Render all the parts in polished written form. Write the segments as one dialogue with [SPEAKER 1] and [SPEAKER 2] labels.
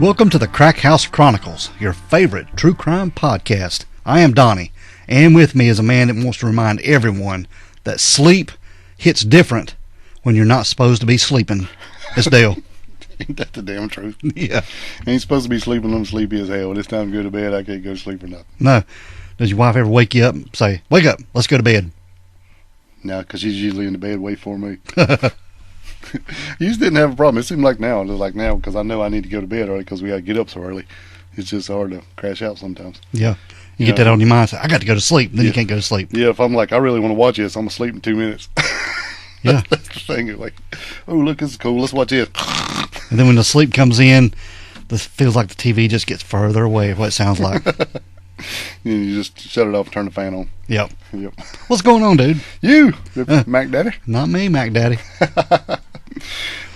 [SPEAKER 1] Welcome to the Crack House Chronicles, your favorite true crime podcast. I am Donnie, and with me is a man that wants to remind everyone that sleep hits different when you're not supposed to be sleeping. It's Dale.
[SPEAKER 2] Ain't that the damn truth?
[SPEAKER 1] Yeah.
[SPEAKER 2] Ain't supposed to be sleeping. I'm sleepy as hell. When it's time to go to bed, I can't go to sleep or nothing.
[SPEAKER 1] No. Does your wife ever wake you up and say, wake up, let's go to bed?
[SPEAKER 2] No, because she's usually in the bed waiting for me. You just didn't have a problem. It seemed like now. It's like now because I know I need to go to bed early because we got to get up so early. It's just hard to crash out sometimes.
[SPEAKER 1] Yeah. You get that on your mind. Say, I got to go to sleep. Then you can't go to sleep.
[SPEAKER 2] Yeah, if I'm like, I really want to watch this, I'm going to sleep in 2 minutes.
[SPEAKER 1] Yeah.
[SPEAKER 2] That's the thing. Like, oh, look, this is cool. Let's watch this.
[SPEAKER 1] And then when the sleep comes in, this feels like the TV just gets further away, what it sounds like.
[SPEAKER 2] You just shut it off and turn the fan on.
[SPEAKER 1] Yep.
[SPEAKER 2] Yep.
[SPEAKER 1] What's going on, dude?
[SPEAKER 2] You, Mac Daddy?
[SPEAKER 1] Not me, Mac Daddy.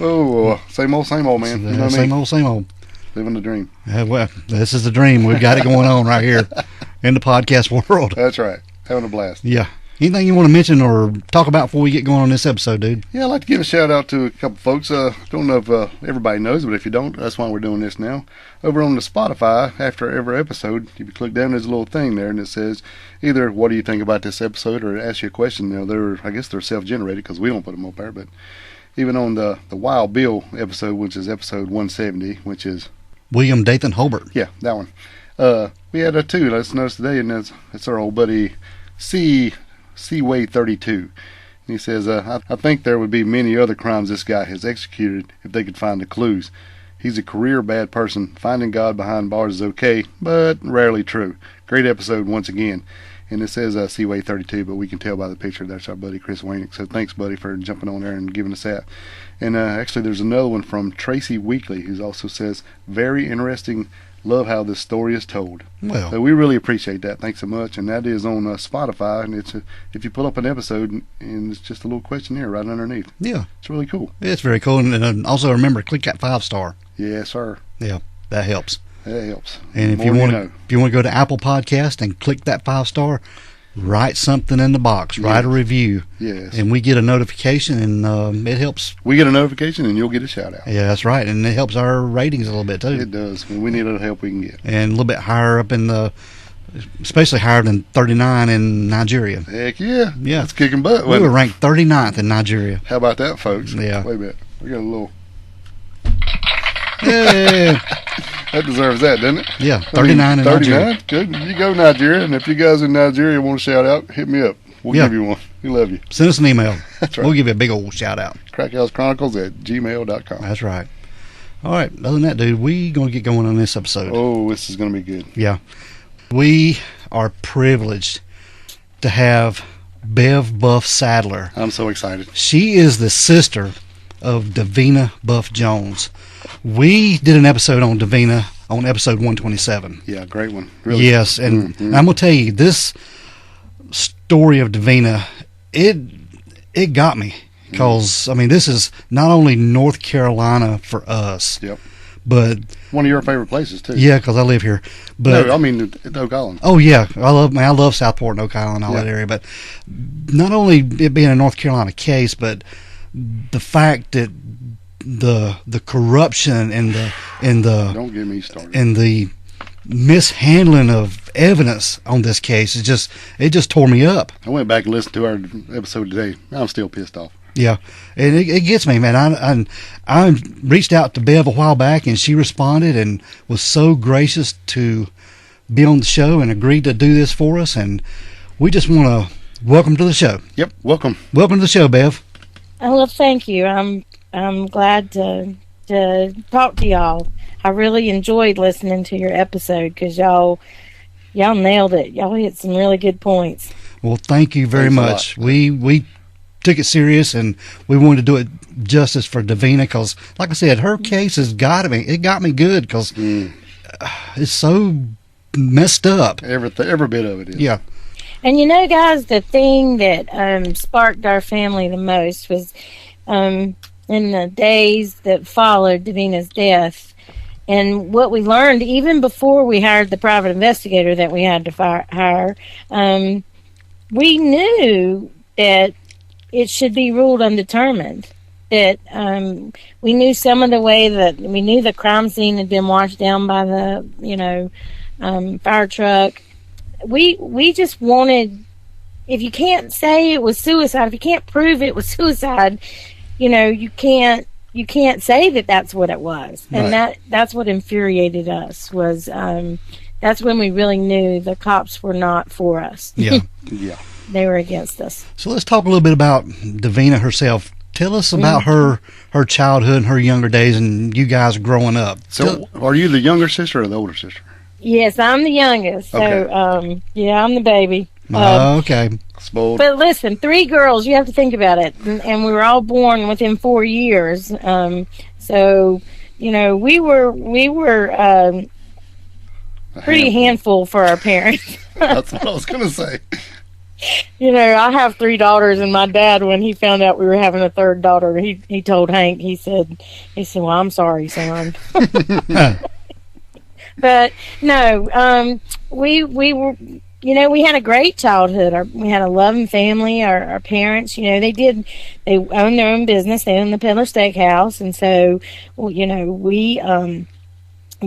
[SPEAKER 2] Oh, same old, man. You know
[SPEAKER 1] Same
[SPEAKER 2] me?
[SPEAKER 1] old.
[SPEAKER 2] Living the dream.
[SPEAKER 1] Well, this is the dream. We've got it going on right here in the podcast world.
[SPEAKER 2] That's right. Having a blast.
[SPEAKER 1] Yeah. Anything you want to mention or talk about before we get going on this episode, dude? Yeah,
[SPEAKER 2] I'd like to give a shout out to a couple folks. Don't know if everybody knows, but if you don't, that's why we're doing this now. Over on the Spotify, after every episode, if you click down, there's a little thing there, and it says either what do you think about this episode or ask you a question. You know, I guess they're self-generated because we don't put them up there, but even on the Wild Bill episode, which is episode 170, which is
[SPEAKER 1] William Dathan Holbert.
[SPEAKER 2] Yeah, that one. We had a two. Let's notice today, and it's our old buddy Seaway 32. And he says, I think there would be many other crimes this guy has executed if they could find the clues. He's a career bad person. Finding God behind bars is okay, but rarely true. Great episode once again. And it says Seaway 32, but we can tell by the picture that's our buddy Chris Wainick. So thanks, buddy, for jumping on there and giving us that. And actually, there's another one from Tracy Weekly, who also says, very interesting. Love how this story is told.
[SPEAKER 1] Well,
[SPEAKER 2] so we really appreciate that. Thanks so much. And that is on Spotify. And it's if you pull up an episode, and it's just a little questionnaire right underneath.
[SPEAKER 1] Yeah.
[SPEAKER 2] It's really cool.
[SPEAKER 1] It's very cool. And also remember, click that 5-star.
[SPEAKER 2] Yes, sir.
[SPEAKER 1] Yeah, that helps.
[SPEAKER 2] That helps.
[SPEAKER 1] And if you want to go to Apple Podcast and click that 5-star, write something in the box. Write a review.
[SPEAKER 2] Yes.
[SPEAKER 1] And we get a notification, and it helps.
[SPEAKER 2] We get a notification, and you'll get a shout out.
[SPEAKER 1] Yeah, that's right. And it helps our ratings a little bit, too.
[SPEAKER 2] It does. We need all the help we can get.
[SPEAKER 1] And a little bit higher up especially higher than 39 in Nigeria.
[SPEAKER 2] Heck yeah.
[SPEAKER 1] Yeah.
[SPEAKER 2] That's kicking butt.
[SPEAKER 1] We were ranked 39th in Nigeria.
[SPEAKER 2] How about that, folks?
[SPEAKER 1] Yeah.
[SPEAKER 2] Wait a minute. We got a little...
[SPEAKER 1] Yeah.
[SPEAKER 2] That deserves that, doesn't it?
[SPEAKER 1] Yeah, 39 in 39? Nigeria.
[SPEAKER 2] Good. You go, Nigeria. And if you guys in Nigeria want to shout out, hit me up. We'll give you one. We love you.
[SPEAKER 1] Send us an email.
[SPEAKER 2] That's right.
[SPEAKER 1] We'll give you a big old shout out.
[SPEAKER 2] crackhousechronicles@gmail.com.
[SPEAKER 1] That's right. All right. Other than that, dude, we going to get going on this episode.
[SPEAKER 2] Oh, this is going to be good.
[SPEAKER 1] Yeah. We are privileged to have Bev Buff Sadler.
[SPEAKER 2] I'm so excited.
[SPEAKER 1] She is the sister of Davina Buff Jones. We did an episode on Davina on episode 127.
[SPEAKER 2] Yeah, great one. Really.
[SPEAKER 1] Yes, and I'm going to tell you, this story of Davina, it got me. Because, I mean, this is not only North Carolina for us.
[SPEAKER 2] Yep.
[SPEAKER 1] But
[SPEAKER 2] one of your favorite places, too.
[SPEAKER 1] Yeah, because I live here. But
[SPEAKER 2] no, I mean, Oak Island.
[SPEAKER 1] Oh, yeah. I love Southport and Oak Island, all that area. But not only it being a North Carolina case, but the fact that the corruption and the
[SPEAKER 2] don't get me started,
[SPEAKER 1] and the mishandling of evidence on this case it just tore me up.
[SPEAKER 2] I went back and listened to our episode today. I'm still pissed off.
[SPEAKER 1] Yeah, and it gets me, man. I reached out to Bev a while back, and she responded and was so gracious to be on the show and agreed to do this for us. And we just want to welcome to the show.
[SPEAKER 2] Yep, welcome
[SPEAKER 1] to the show, Bev.
[SPEAKER 3] Oh, well, thank you. I'm glad to talk to y'all. I really enjoyed listening to your episode because y'all nailed it. Y'all hit some really good points.
[SPEAKER 1] Well, thank you very much. We took it serious, and we wanted to do it justice for Davina because, like I said, her case has got me. It got me good because it's so messed up.
[SPEAKER 2] Every bit of it is.
[SPEAKER 1] Yeah.
[SPEAKER 3] And you know, guys, the thing that sparked our family the most was in the days that followed Davina's death. And what we learned, even before we hired the private investigator that we had to hire, we knew that it should be ruled undetermined. that we knew some of the way that we knew the crime scene had been washed down by the fire truck. We just wanted, if you can't say it was suicide, if you can't prove it was suicide, you can't say that that's what it was. And that's what infuriated us was that's when we really knew the cops were not for us.
[SPEAKER 1] Yeah.
[SPEAKER 2] Yeah.
[SPEAKER 3] They were against us.
[SPEAKER 1] So let's talk a little bit about Davina herself. Tell us about her childhood and her younger days and you guys growing up.
[SPEAKER 2] So are you the younger sister or the older sister?
[SPEAKER 3] Yes, I'm the youngest. So,
[SPEAKER 2] Okay.
[SPEAKER 3] I'm the baby.
[SPEAKER 1] Okay.
[SPEAKER 2] Spoiled.
[SPEAKER 3] But listen, 3 girls, you have to think about it. And we were all born within 4 years. So, we were pretty handful for our parents.
[SPEAKER 2] That's what I was going to say.
[SPEAKER 3] I have 3 daughters, and my dad, when he found out we were having a 3rd daughter, he told Hank, he said, well, I'm sorry, son. But no, we were, we had a great childhood. We had a loving family. Our parents, they owned their own business. They owned the Peddler Steakhouse. And so, we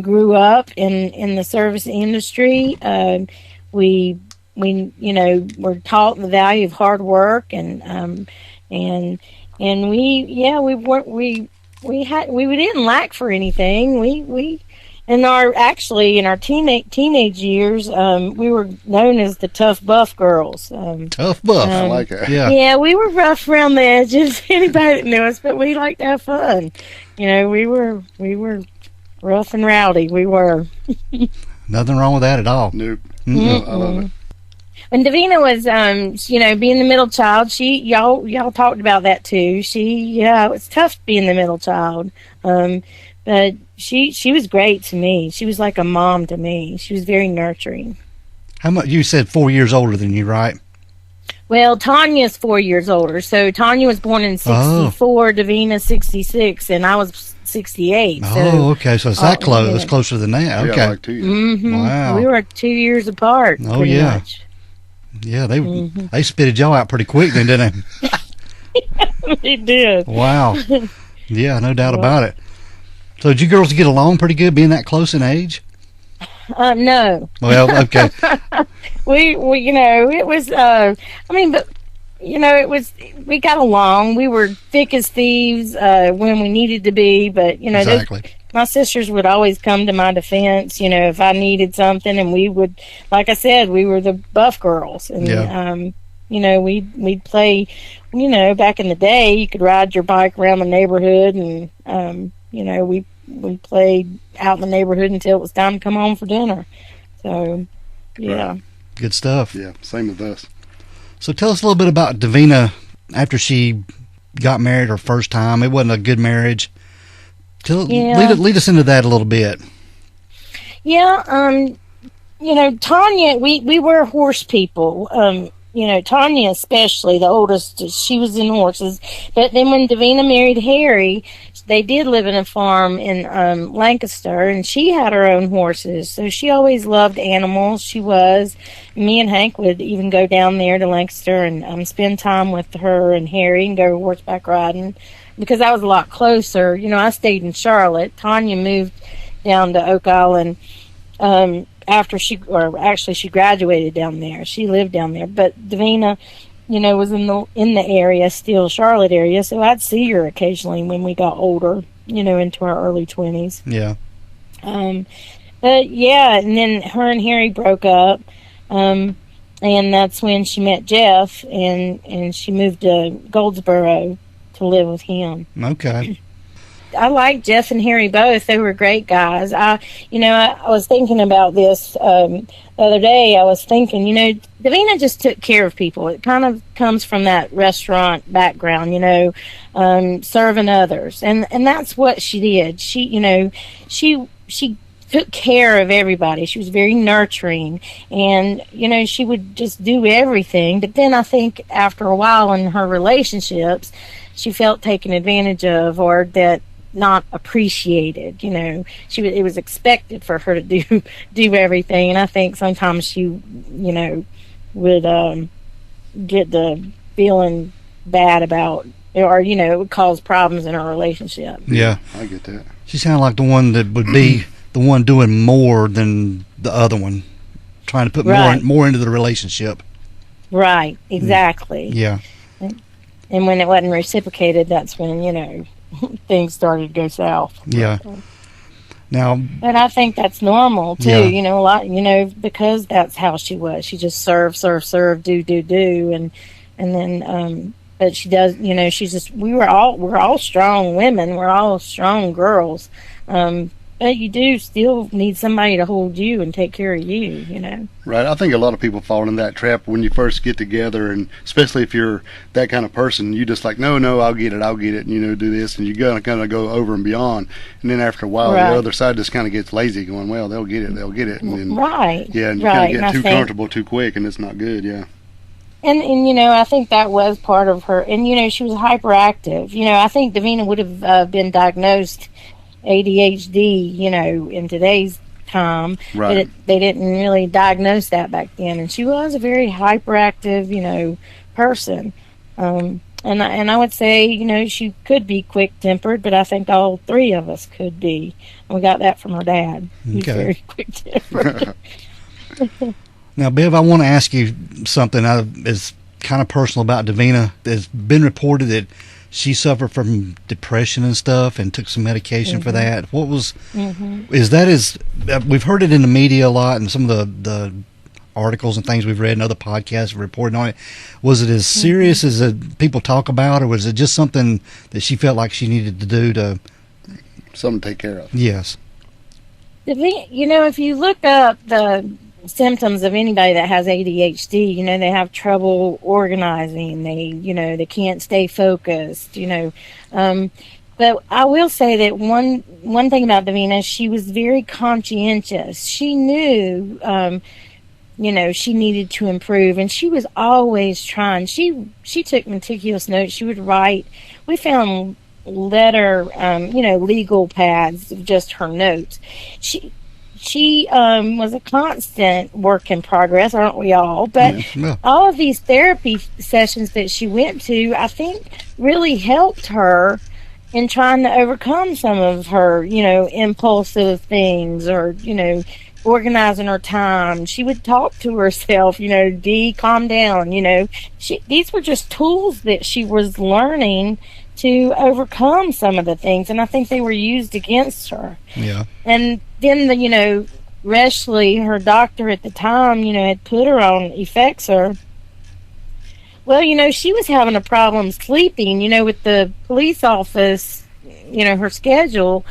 [SPEAKER 3] grew up in the service industry. We were taught the value of hard work and we didn't lack for anything. We in our teenage years, we were known as the tough buff girls.
[SPEAKER 1] Tough buff.
[SPEAKER 2] I like it.
[SPEAKER 1] Yeah.
[SPEAKER 3] Yeah, we were rough around the edges. Anybody that knew us, but we liked to have fun. We were rough and rowdy. We were.
[SPEAKER 1] Nothing wrong with that at all.
[SPEAKER 2] Nope.
[SPEAKER 1] Mm-hmm.
[SPEAKER 2] I love it.
[SPEAKER 3] When Davina was, being the middle child, y'all talked about that too. It was tough being the middle child. But she was great to me. She was like a mom to me. She was very nurturing.
[SPEAKER 1] How much? You said 4 years older than you, right?
[SPEAKER 3] Well, Tanya's 4 years older. So Tanya was born in 64, Davina 66, and I was 68.
[SPEAKER 1] Oh, okay. So it's that close. It's closer than that. Okay.
[SPEAKER 2] Yeah, like 2 years.
[SPEAKER 3] Mm-hmm.
[SPEAKER 1] Wow.
[SPEAKER 3] We were 2 years apart.
[SPEAKER 1] Oh, yeah.
[SPEAKER 3] Much.
[SPEAKER 1] Yeah, they spitted y'all out pretty quick then, didn't they?
[SPEAKER 3] They did.
[SPEAKER 1] Wow. Yeah, no doubt about it. So did you girls get along pretty good being that close in age?
[SPEAKER 3] No.
[SPEAKER 1] Well, okay.
[SPEAKER 3] we it was, it was, we got along. We were thick as thieves when we needed to be, but,
[SPEAKER 1] exactly.
[SPEAKER 3] My sisters would always come to my defense, if I needed something, and we would, like I said, we were the buff girls. And, we'd play, back in the day, you could ride your bike around the neighborhood, and, we played out in the neighborhood until it was time to come home for dinner. So, yeah.
[SPEAKER 2] Right.
[SPEAKER 1] Good stuff.
[SPEAKER 2] Yeah, same with us.
[SPEAKER 1] So tell us a little bit about Davina after she got married her first time. It wasn't a good marriage. Lead us into that a little bit.
[SPEAKER 3] Yeah, Tanya, we were horse people. Tanya especially, the oldest, she was in horses. But then when Davina married Harry, they did live in a farm in Lancaster, and she had her own horses. So she always loved animals. She was. Me and Hank would even go down there to Lancaster and spend time with her and Harry and go horseback riding because I was a lot closer. I stayed in Charlotte. Tanya moved down to Oak Island after she graduated down there. She lived down there, but Davina, was in the area, still Charlotte area. So I'd see her occasionally when we got older, into our early 20s.
[SPEAKER 1] Yeah.
[SPEAKER 3] But yeah, and then her and Harry broke up, and that's when she met Jeff, and she moved to Goldsboro to live with him.
[SPEAKER 1] Okay.
[SPEAKER 3] I like Jeff and Harry both. They were great guys. I was thinking about this the other day. I was thinking, Davina just took care of people. It kind of comes from that restaurant background, serving others, and that's what she did. She took care of everybody. She was very nurturing, and she would just do everything. But then I think after a while in her relationships, she felt taken advantage of, or that not appreciated. It was expected for her to do everything, and I think sometimes she would get the feeling bad about or it would cause problems in our relationship.
[SPEAKER 1] Yeah.
[SPEAKER 2] I get that.
[SPEAKER 1] She sounded like the one that would be the one doing more than the other one, trying to put more into the relationship.
[SPEAKER 3] Right, exactly.
[SPEAKER 1] Yeah.
[SPEAKER 3] And when it wasn't reciprocated, that's when, things started to go south.
[SPEAKER 1] Yeah. Now,
[SPEAKER 3] but I think that's normal too.
[SPEAKER 1] Yeah.
[SPEAKER 3] A lot. Because that's how she was. She just serve, do, and then. But she does. She's just. We're all strong women. We're all strong girls. But you do still need somebody to hold you and take care of you.
[SPEAKER 2] Right. I think a lot of people fall in that trap when you first get together, and especially if you're that kind of person, you just like, no, I'll get it, and do this, and you gotta kind of go over and beyond, and then after a while, the other side just kind of gets lazy, going, well, they'll get it, and then yeah, and you kind of get too comfortable too quick, and it's not good, yeah.
[SPEAKER 3] And I think that was part of her, and she was hyperactive. I think Davina would have been diagnosed ADHD, in today's time.
[SPEAKER 2] Right.
[SPEAKER 3] But they didn't really diagnose that back then. And she was a very hyperactive, person. And I would say, she could be quick-tempered, but I think all three of us could be. And we got that from her dad. He's very quick-tempered.
[SPEAKER 1] Now, Bev, I want to ask you something is kind of personal about Davina. It's been reported that she suffered from depression and stuff and took some medication for that. What was, we've heard it in the media a lot, and some of the articles and things we've read and other podcasts have reported on it. Was it as serious as people talk about, or was it just something that she felt like she needed to do to...
[SPEAKER 2] Something to take care of?
[SPEAKER 1] Yes.
[SPEAKER 3] If you look up the symptoms of anybody that has ADHD, they have trouble organizing, they can't stay focused, but I will say that one thing about Davina, she was very conscientious. She knew she needed to improve, and she was always trying. She took meticulous notes. She would write. We found legal pads of just her notes. She was a constant work in progress, aren't we all? But all of these therapy sessions that she went to, I think, really helped her in trying to overcome some of her, impulsive things, or, organizing her time. She would talk to herself, Dee, calm down, these were just tools that she was learning to overcome some of the things, and I think they were used against her.
[SPEAKER 1] Yeah.
[SPEAKER 3] And then Reshley, her doctor at the time, had put her on Effexor. Well, she was having a problem sleeping, with the police office, her schedule.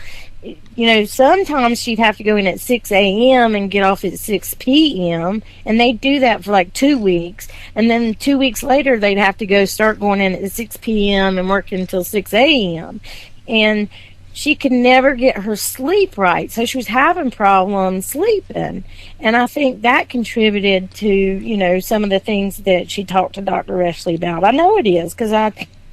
[SPEAKER 3] Sometimes she'd have to go in at 6 a.m. and get off at 6 p.m. And they'd do that for like 2 weeks. And then 2 weeks later, they'd have to start going in at 6 p.m. and work until 6 a.m. And she could never get her sleep right. So she was having problems sleeping. And I think that contributed to, some of the things that she talked to Dr. Reshley about. I know it is, because I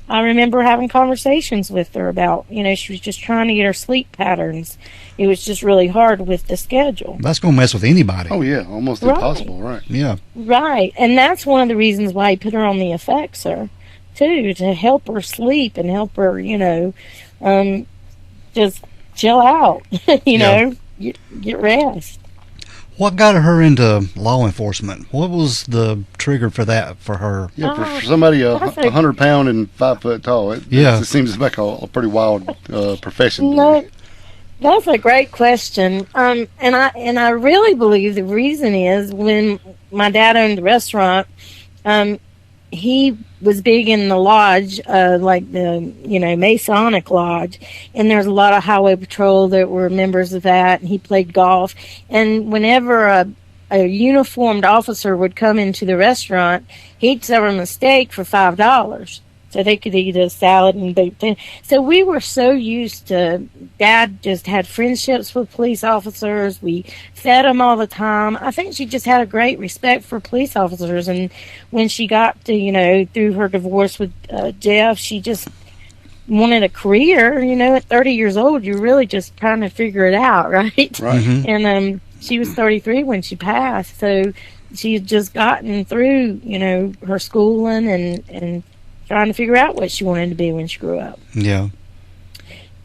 [SPEAKER 3] remember having conversations with her about, she was just trying to get her sleep patterns. It was just really hard with the schedule.
[SPEAKER 1] That's going to mess with anybody.
[SPEAKER 2] Oh, yeah, almost impossible, right?
[SPEAKER 1] Yeah.
[SPEAKER 3] Right, and that's one of the reasons why he put her on the Effexor, too, to help her sleep and help her, just chill out, get rest.
[SPEAKER 1] What got her into law enforcement? What was the trigger for that for her?
[SPEAKER 2] Yeah, for somebody 100 pound and 5 foot tall, it seems like a pretty wild profession.
[SPEAKER 3] No, that's a great question. And I really believe the reason is when my dad owned the restaurant, he was big in the lodge, like the, Masonic lodge. And there's a lot of highway patrol that were members of that. And he played golf. And whenever a uniformed officer would come into the restaurant, he'd serve them a steak for $5. So they could eat a salad and baked thing. So we were so used to, Dad just had friendships with police officers. We fed them all the time. I think she just had a great respect for police officers. And when she got to, through her divorce with Jeff, she just wanted a career. At 30 years old, you're really just trying to figure it out, right?
[SPEAKER 2] Right. Mm-hmm.
[SPEAKER 3] And she was 33 when she passed. So she had just gotten through, her schooling and trying to figure out what she wanted to be when she grew up.
[SPEAKER 1] Yeah.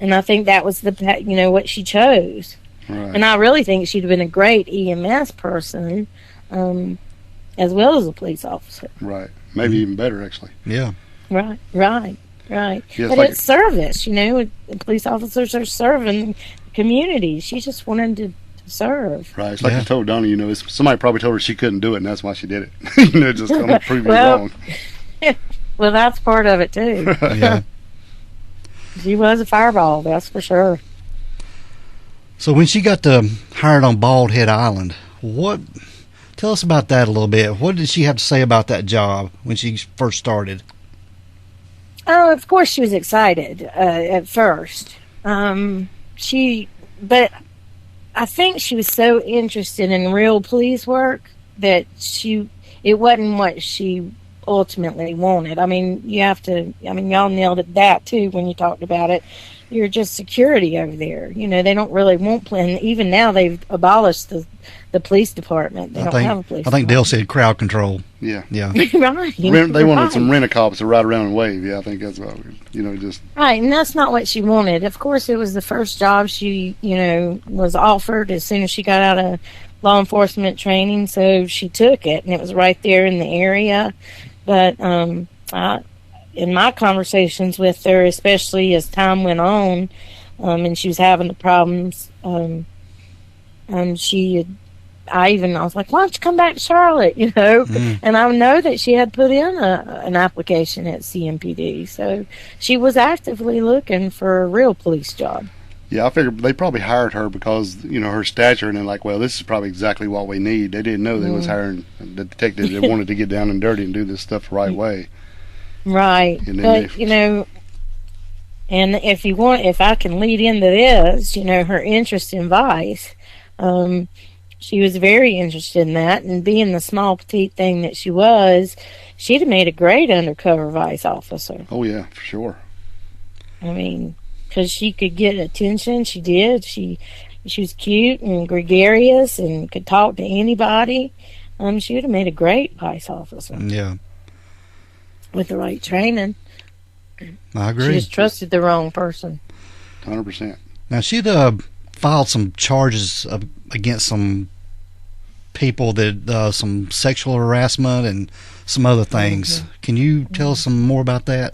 [SPEAKER 3] And I think that was what she chose.
[SPEAKER 2] Right.
[SPEAKER 3] And I really think she'd have been a great EMS person, as well as a police officer.
[SPEAKER 2] Right. Maybe even better, actually.
[SPEAKER 1] Yeah.
[SPEAKER 3] Right.
[SPEAKER 2] Yeah,
[SPEAKER 3] But it's service, police officers are serving the community. She just wanted to serve.
[SPEAKER 2] Right. It's like I told Donna, somebody probably told her she couldn't do it, and that's why she did it. Just going to prove you wrong.
[SPEAKER 3] Well, that's part of it, too.
[SPEAKER 1] Yeah.
[SPEAKER 3] She was a fireball, that's for sure.
[SPEAKER 1] So when she got hired on Bald Head Island, tell us about that a little bit. What did she have to say about that job when she first started?
[SPEAKER 3] Oh, of course she was excited at first. But I think she was so interested in real police work that it wasn't what she ultimately wanted. I mean, y'all nailed it that too when you talked about it. You're just security over there. They don't really want and even now they've abolished the police department. They don't have a police
[SPEAKER 1] I think Dale said crowd control.
[SPEAKER 2] Yeah.
[SPEAKER 3] Right.
[SPEAKER 2] They wanted some rent-a-cops to ride around and wave. Yeah, I think that's what, just...
[SPEAKER 3] Right, and that's not what she wanted. Of course, it was the first job she, was offered as soon as she got out of law enforcement training, so she took it, and it was right there in the area. But in my conversations with her, especially as time went on, and she was having the problems, I was like, why don't you come back to Charlotte, And I know that she had put in an application at CMPD, so she was actively looking for a real police job.
[SPEAKER 2] Yeah, I figured they probably hired her because, her stature, and they're like, well, this is probably exactly what we need. They didn't know they was hiring the detectives that wanted to get down and dirty and do this stuff the right way.
[SPEAKER 3] Right. But, and if I can lead into this, her interest in vice, she was very interested in that, and being the small, petite thing that she was, she'd have made a great undercover vice officer.
[SPEAKER 2] Oh, yeah, for sure.
[SPEAKER 3] I mean, because she could get attention. She did. She was cute and gregarious and could talk to anybody. She would have made a great vice officer.
[SPEAKER 1] Yeah.
[SPEAKER 3] With the right training.
[SPEAKER 1] I agree.
[SPEAKER 3] She just trusted the wrong person.
[SPEAKER 2] 100%.
[SPEAKER 1] Now, she'd filed some charges against some people that some sexual harassment and some other things. Can you tell us some more about that?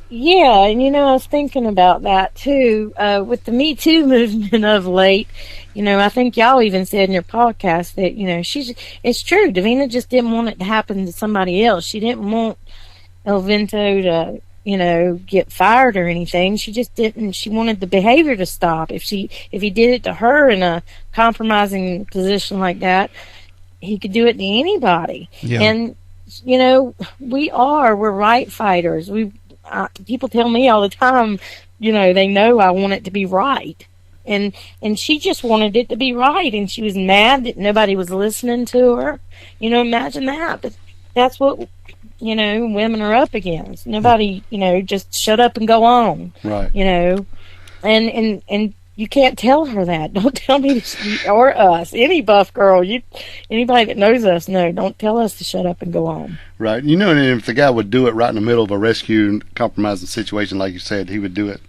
[SPEAKER 3] Yeah, and I was thinking about that too. With the Me Too movement of late, I think y'all even said in your podcast that, it's true. Davina just didn't want it to happen to somebody else. She didn't want El Vento to, get fired or anything. She just didn't. She wanted the behavior to stop. If he did it to her in a compromising position like that, he could do it to anybody.
[SPEAKER 1] Yeah.
[SPEAKER 3] And we're right fighters. People tell me all the time, they know I want it to be right. And she just wanted it to be right, and she was mad that nobody was listening to her. Imagine that. But that's what, women are up against. Nobody, just shut up and go on.
[SPEAKER 2] Right.
[SPEAKER 3] And you can't tell her that. Don't tell me or us, any buff girl, anybody that knows us, don't tell us to shut up and go on.
[SPEAKER 2] Right. And if the guy would do it right in the middle of a rescue and compromising situation, like you said, he would do it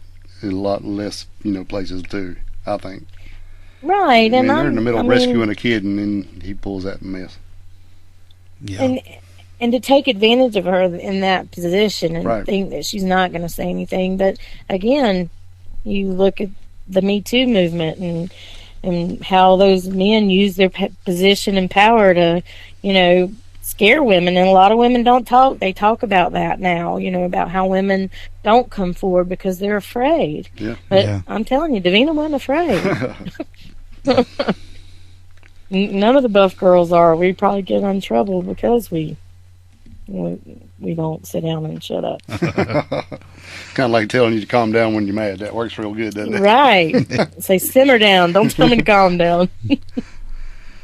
[SPEAKER 2] in a lot less, places too, I think.
[SPEAKER 3] Right.
[SPEAKER 2] I mean, they're in the middle of rescuing a kid, and then he pulls that mess.
[SPEAKER 1] Yeah.
[SPEAKER 3] And to take advantage of her in that position and think that she's not going to say anything. But again, you look at the Me Too movement and how those men use their position and power to, scare women. And a lot of women don't talk. They talk about that now, about how women don't come forward because they're afraid.
[SPEAKER 2] Yeah.
[SPEAKER 3] But I'm telling you, Davina wasn't afraid. None of the buff girls are. We probably get in trouble because we don't sit down and shut up.
[SPEAKER 2] Kind of like telling you to calm down when you're mad. That works real good, doesn't it?
[SPEAKER 3] Right. Say, simmer down. Don't tell me to calm down.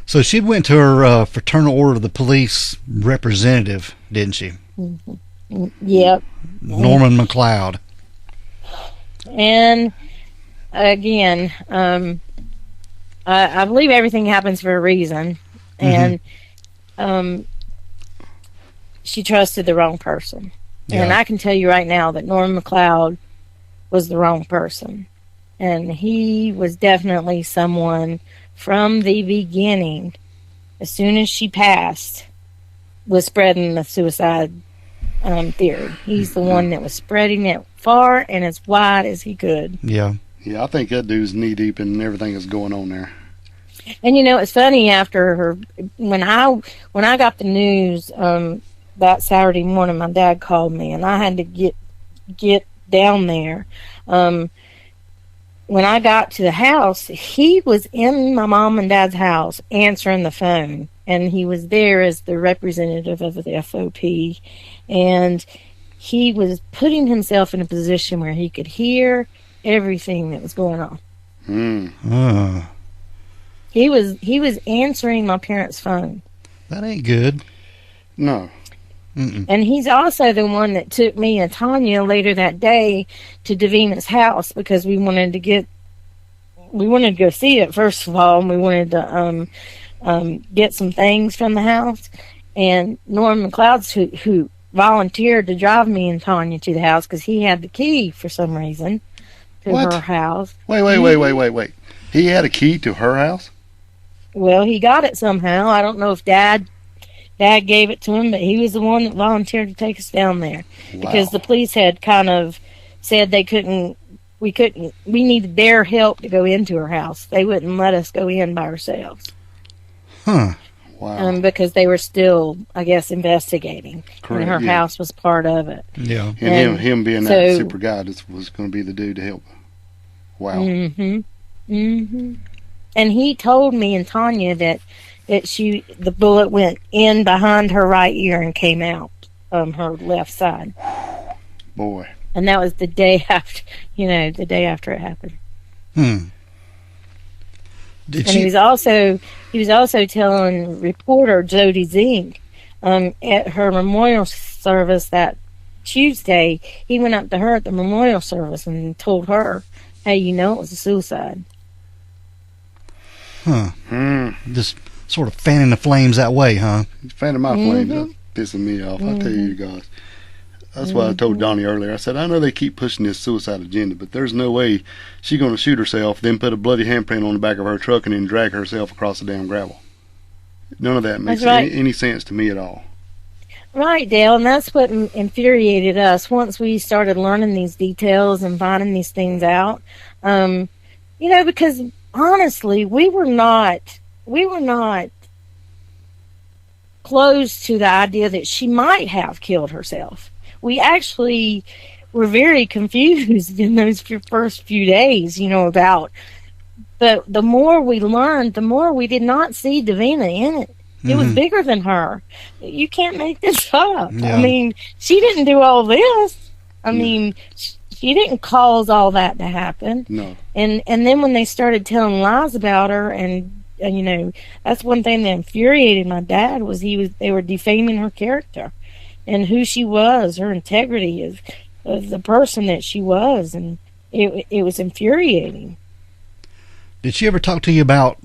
[SPEAKER 1] So she went to her Fraternal Order of the Police representative, didn't she?
[SPEAKER 3] Mm-hmm. Yep.
[SPEAKER 1] Norman McLeod.
[SPEAKER 3] And again, I believe everything happens for a reason. And she trusted the wrong person.
[SPEAKER 1] Yeah.
[SPEAKER 3] And I can tell you right now that Norman McLeod was the wrong person. And he was definitely someone from the beginning, as soon as she passed, was spreading the suicide theory. He's the one that was spreading it far and as wide as he could.
[SPEAKER 1] Yeah.
[SPEAKER 2] Yeah, I think that dude's knee deep in everything that's going on there.
[SPEAKER 3] And it's funny, after her, when I got the news that Saturday morning, my dad called me, and I had to get down there. When I got to the house, he was in my mom and dad's house answering the phone, and he was there as the representative of the FOP, and he was putting himself in a position where he could hear everything that was going on. He was answering my parents' phone.
[SPEAKER 1] That ain't good.
[SPEAKER 2] No.
[SPEAKER 1] Mm-mm.
[SPEAKER 3] And he's also the one that took me and Tanya later that day to Davina's house, because we wanted to go see it, first of all, and we wanted to get some things from the house. And Norman McLeod, who volunteered to drive me and Tanya to the house, because he had the key for some reason to her house.
[SPEAKER 2] Wait. He had a key to her house?
[SPEAKER 3] Well, he got it somehow. I don't know if Dad gave it to him, but he was the one that volunteered to take us down there.
[SPEAKER 2] Wow.
[SPEAKER 3] Because the police had kind of said we needed their help to go into her house. They wouldn't let us go in by ourselves.
[SPEAKER 1] Huh.
[SPEAKER 2] Wow.
[SPEAKER 3] Because they were still, I guess, investigating.
[SPEAKER 2] Correct,
[SPEAKER 3] and her house was part of it.
[SPEAKER 1] Yeah.
[SPEAKER 2] And him being that super guy was going to be the dude to help. Wow.
[SPEAKER 3] And he told me and Tanya that the bullet went in behind her right ear and came out her left side.
[SPEAKER 2] Boy.
[SPEAKER 3] And that was the day after, the day after it happened. He was also telling reporter Jody Zink at her memorial service that Tuesday, he went up to her at the memorial service and told her, hey, it was a suicide.
[SPEAKER 1] Just sort of fanning the flames that way, huh?
[SPEAKER 2] Fanning my flames. That's pissing me off. I tell you guys. That's why I told Donnie earlier. I said, I know they keep pushing this suicide agenda, but there's no way she's going to shoot herself, then put a bloody handprint on the back of her truck, and then drag herself across the damn gravel. None of that makes any sense to me at all.
[SPEAKER 3] Right, Dale, and that's what infuriated us once we started learning these details and finding these things out. Because honestly, we were not close to the idea that she might have killed herself. We actually were very confused in those first few days, but the more we learned, the more we did not see Davina in it. It was bigger than her. You can't make this up.
[SPEAKER 1] Yeah.
[SPEAKER 3] I mean, she didn't do all this. I mean, she didn't cause all that to happen.
[SPEAKER 2] No.
[SPEAKER 3] And then when they started telling lies about her, and that's one thing that infuriated my dad, was they were defaming her character and who she was, her integrity of the person that she was, and it was infuriating.
[SPEAKER 1] Did she ever talk to you about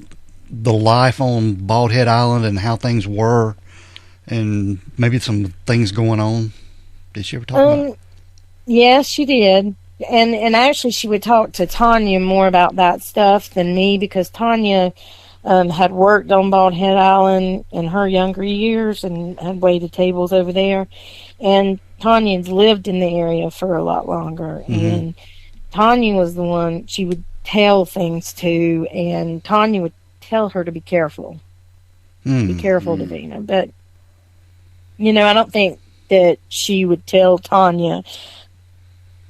[SPEAKER 1] the life on Bald Head Island and how things were, and maybe some things going on? Did she ever talk about it?
[SPEAKER 3] Yes, she did. And actually she would talk to Tanya more about that stuff than me, because Tanya had worked on Bald Head Island in her younger years and had waited tables over there. And Tanya's lived in the area for a lot longer. And Tanya was the one she would tell things to, and Tanya would tell her to be careful. Be careful, Davina. But, I don't think that she would tell Tanya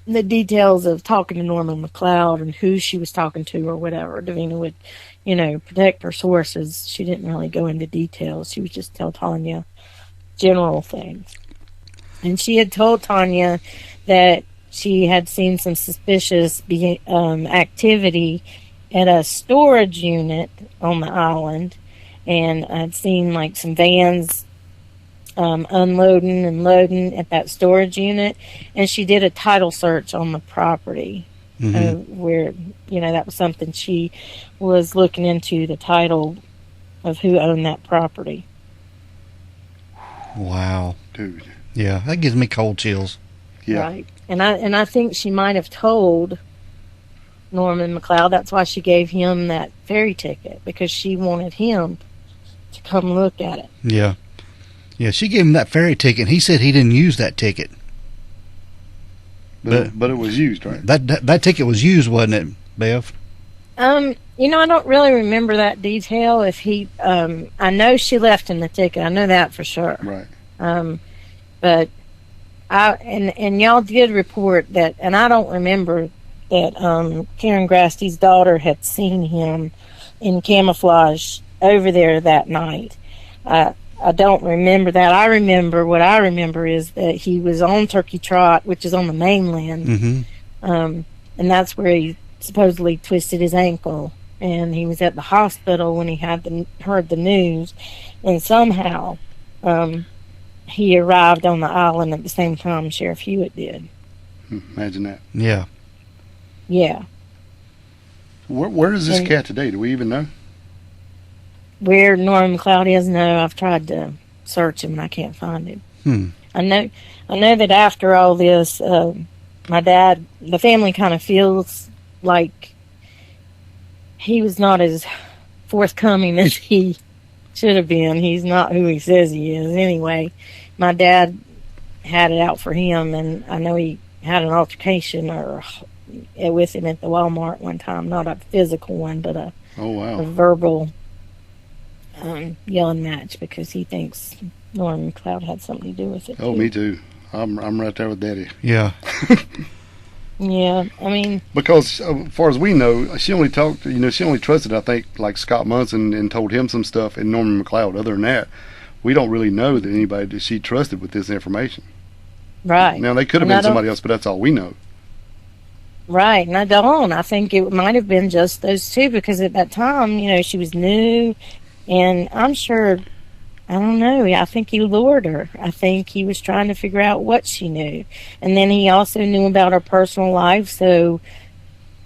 [SPEAKER 3] the details of talking to Norman McLeod and who she was talking to or whatever. Davina would, protect her sources. She didn't really go into details. She would just tell Tanya general things. And she had told Tanya that she had seen some suspicious activity at a storage unit on the island, and I'd seen like some vans unloading and loading at that storage unit, and she did a title search on the property where that was something she was looking into, the title of who owned that property.
[SPEAKER 1] Wow.
[SPEAKER 2] Dude.
[SPEAKER 1] Yeah, that gives me cold chills.
[SPEAKER 2] Yeah.
[SPEAKER 3] Right. And I think she might have told Norman McLeod. That's why she gave him that ferry ticket, because she wanted him to come look at it.
[SPEAKER 1] Yeah. Yeah, she gave him that ferry ticket. He said he didn't use that ticket.
[SPEAKER 2] But it was used, right?
[SPEAKER 1] That ticket was used, wasn't it, Bev?
[SPEAKER 3] I don't really remember that detail. If he, I know she left him the ticket. I know that for sure.
[SPEAKER 2] Right.
[SPEAKER 3] But and y'all did report that, and I don't remember that Karen Grasty's daughter had seen him in camouflage over there that night. I don't remember that. What I remember is that he was on Turkey Trot, which is on the mainland,
[SPEAKER 1] Mm-hmm.
[SPEAKER 3] and that's where he supposedly twisted his ankle, and he was at the hospital when he heard the news, and somehow he arrived on the island at the same time Sheriff Hewitt did.
[SPEAKER 2] Imagine that.
[SPEAKER 1] Yeah.
[SPEAKER 3] Yeah.
[SPEAKER 2] Where is this cat today? Do we even know?
[SPEAKER 3] Where Norman McLeod is, no. I've tried to search him and I can't find him. I know that after all this, my dad, the family kind of feels like he was not as forthcoming as he should have been. He's not who he says he is. Anyway, my dad had it out for him, and I know he had an altercation with him at the Walmart one time. Not a physical one, but a verbal yelling match, because he thinks Norman McLeod had something to do with it.
[SPEAKER 2] Oh, me too. I'm right there with Daddy.
[SPEAKER 1] Yeah.
[SPEAKER 3] Yeah, I mean,
[SPEAKER 2] because as far as we know, she only trusted, I think, like Scott Munson, and told him some stuff, and Norman McLeod. Other than that, we don't really know that anybody that she trusted with this information.
[SPEAKER 3] right.
[SPEAKER 2] Now, they could have been somebody else, but that's all we know.
[SPEAKER 3] Right, and I think it might have been just those two, because at that time, she was new, and I'm sure, I don't know, I think he lured her. I think he was trying to figure out what she knew. And then he also knew about her personal life, so,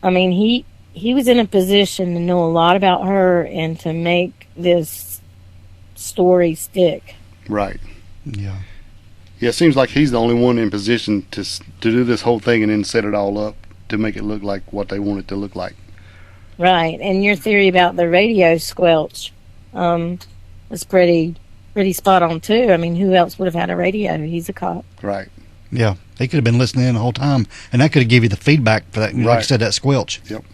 [SPEAKER 3] I mean, he was in a position to know a lot about her and to make this story stick.
[SPEAKER 2] Right.
[SPEAKER 1] Yeah.
[SPEAKER 2] Yeah, it seems like he's the only one in position to do this whole thing and then set it all up to make it look like what they want it to look like.
[SPEAKER 3] Right, and your theory about the radio squelch was pretty spot on too. I mean, who else would have had a radio? He's a cop.
[SPEAKER 2] Right.
[SPEAKER 1] Yeah, he could have been listening in the whole time, and that could have given you the feedback for that. Like I said, that squelch.
[SPEAKER 2] Yep.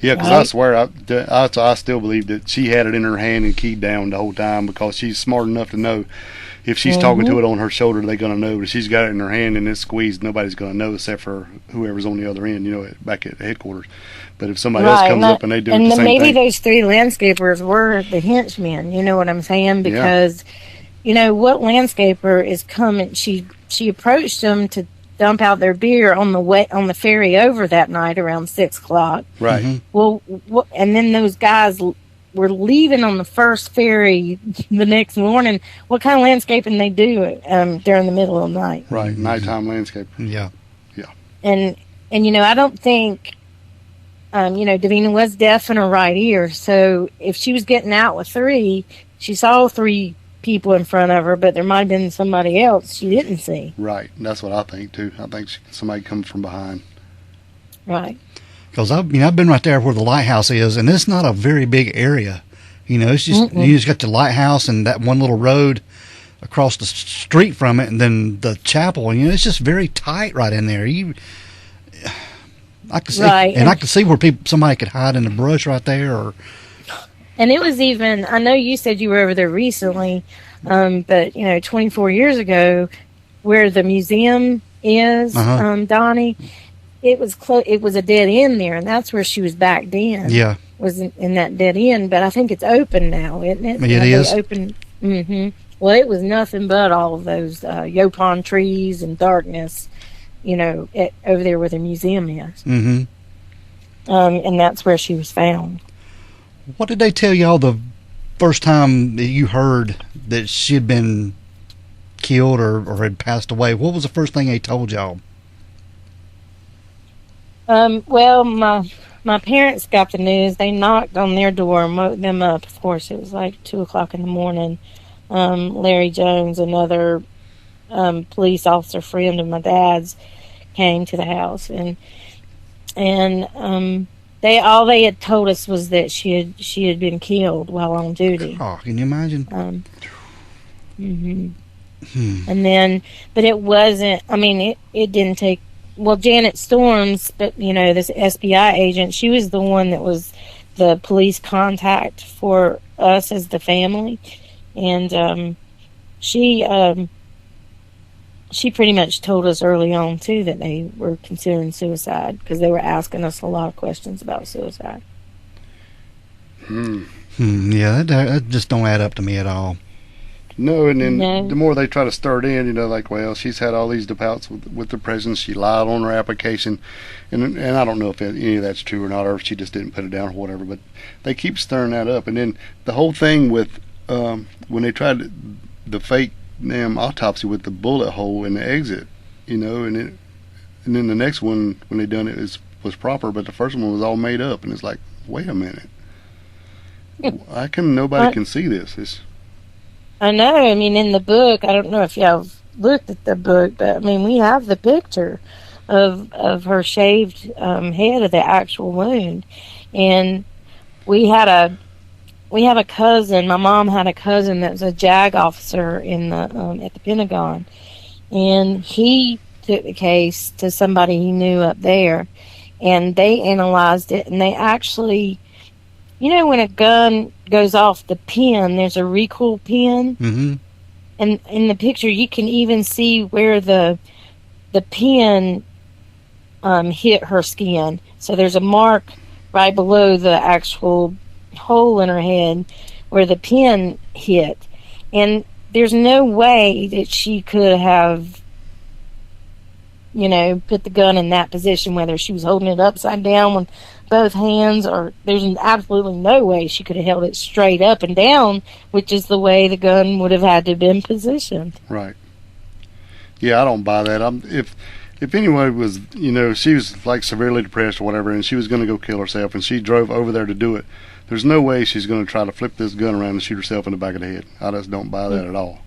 [SPEAKER 2] Yeah, because I swear, I still believe that she had it in her hand and keyed down the whole time, because she's smart enough to know if she's talking to it on her shoulder, they're going to know. But if she's got it in her hand and it's squeezed, nobody's going to know except for whoever's on the other end, back at headquarters. But if somebody else comes up and they do the same
[SPEAKER 3] maybe
[SPEAKER 2] thing.
[SPEAKER 3] Those three landscapers were the henchmen, you know what I'm saying? Because, what landscaper is coming? She approached them to dump out their beer on the ferry over that night around 6:00.
[SPEAKER 2] Right.
[SPEAKER 1] Mm-hmm.
[SPEAKER 3] Well, and then those guys were leaving on the first ferry the next morning. What kind of landscaping they do during the middle of the night?
[SPEAKER 2] Right. Nighttime landscape.
[SPEAKER 1] Yeah.
[SPEAKER 2] Yeah.
[SPEAKER 3] And I don't think Davina was deaf in her right ear, so if she was getting out with three, she saw three people in front of her, but there might have been somebody else she didn't see.
[SPEAKER 2] Right. That's what I think too. I think somebody come from behind.
[SPEAKER 3] Right.
[SPEAKER 1] Because I've been right there where the lighthouse is, and it's not a very big area. It's just you just got the lighthouse and that one little road across the street from it, and then the chapel. It's just very tight right in there. I could see, and I could see where somebody could hide in the brush right there.
[SPEAKER 3] And it was even, I know you said you were over there recently, but 24 years ago, where the museum is, Donnie, it was a dead end there, and that's where she was back then.
[SPEAKER 1] Yeah,
[SPEAKER 3] was in that dead end, but I think it's open now, isn't it?
[SPEAKER 1] It is
[SPEAKER 3] open. Well, it was nothing but all of those yopon trees and darkness, over there where the museum is.
[SPEAKER 1] Mm-hmm.
[SPEAKER 3] And that's where she was found.
[SPEAKER 1] What did they tell y'all the first time that you heard that she had been killed or had passed away? What was the first thing they told y'all?
[SPEAKER 3] Well, my parents got the news. They knocked on their door and woke them up. Of course, it was like 2:00 in the morning. Larry Jones, another police officer friend of my dad's, came to the house, and they had told us was that she had been killed while on duty.
[SPEAKER 1] Oh, can you imagine?
[SPEAKER 3] And then, but it wasn't. I mean, it didn't take. Well, Janet Storms, but this SBI agent, she was the one that was the police contact for us as the family, and she pretty much told us early on too that they were considering suicide because they were asking us a lot of questions about suicide.
[SPEAKER 1] Yeah, that just don't add up to me at all.
[SPEAKER 2] No, and then the more they try to stir it in, like, well, she's had all these bouts with the president. She lied on her application, and I don't know if any of that's true or not, or if she just didn't put it down or whatever. But they keep stirring that up, and then the whole thing with when they tried the fake damn autopsy with the bullet hole in the exit, and then the next one when they done it was proper, but the first one was all made up, and it's like, wait a minute, how come nobody can see this?
[SPEAKER 3] I know. I mean, in the book, I don't know if y'all looked at the book, but I mean, we have the picture of her shaved head of the actual wound, and we have a cousin. My mom had a cousin that was a JAG officer in the at the Pentagon, and he took the case to somebody he knew up there, and they analyzed it, and they actually. When a gun goes off the pin, there's a recoil pin. Mm-hmm. And in the picture, you can even see where the pin hit her skin. So there's a mark right below the actual hole in her head where the pin hit. And there's no way that she could have, put the gun in that position, whether she was holding it upside down with both hands, or there's absolutely no way she could have held it straight up and down, which is the way the gun would have had to have been positioned.
[SPEAKER 2] Right. Yeah, I don't buy that. If anyone was, she was like severely depressed or whatever, and she was going to go kill herself, and she drove over there to do it, there's no way she's going to try to flip this gun around and shoot herself in the back of the head. I just don't buy that at all.